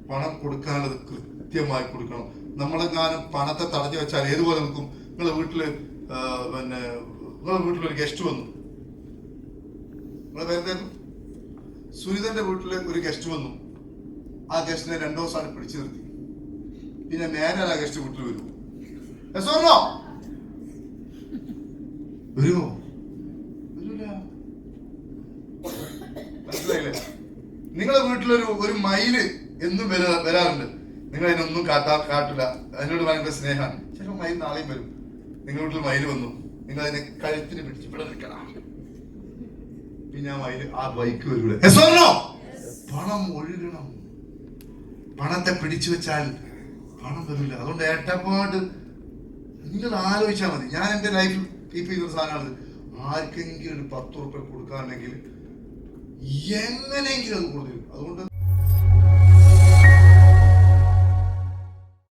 പണം കൊടുക്കാനുള്ളത് കൃത്യമായി കൊടുക്കണം. നമ്മളെങ്ങാനും പണത്തെ തടഞ്ഞു വെച്ചാൽ ഏതുപോലെ നിൽക്കും? നിങ്ങളെ വീട്ടില് നിങ്ങളെ വീട്ടിലൊരു ഗസ്റ്റ് വന്നു. നിങ്ങളെ പേരെന്തായിരുന്നു? സുനിതന്റെ വീട്ടില് ഒരു ഗസ്റ്റ് വന്നു. ആ ഗസ്റ്റിനെ 2 ദിവസമാണ് പിടിച്ചു നിർത്തി. പിന്നെ നേരെ ആ ഗസ്റ്റ് വീട്ടിൽ വരുമോ? വരുമോ? വരൂല. മനസ്സിലായില്ലേ? നിങ്ങളെ വീട്ടിലൊരു മയില് എന്നും വരാറുണ്ട്. നിങ്ങൾ അതിനൊന്നും കാട്ടില്ല. അതിനോട് ഭയങ്കര സ്നേഹമാണ്. ചിലപ്പോൾ മയിൽ നാളെയും വരും. നിങ്ങളുടെ വീട്ടിൽ മയിൽ വന്നു, നിങ്ങൾ അതിനെ കഴുത്തിന് പിടിച്ച് ഇവിടെ നിൽക്കണം. പിന്നെ ആ മയിൽ ആ ബൈക്ക് വരൂല. പണം ഒഴുകണം. പണത്തെ പിടിച്ചു വെച്ചാൽ പണം വരില്ല. അതുകൊണ്ട് ഏട്ടപ്പാട് നിങ്ങൾ ആലോചിച്ചാൽ മതി. ഞാൻ എന്റെ ലൈഫിൽ കീപ്പ് ചെയ്തൊരു സാധനമാണ്, ആർക്കെങ്കിലും ഒരു 10 ഉറുപ്പിക കൊടുക്കാറുണ്ടെങ്കിൽ എങ്ങനെയെങ്കിലും അത് കൊടുത്തിരും. അതുകൊണ്ട്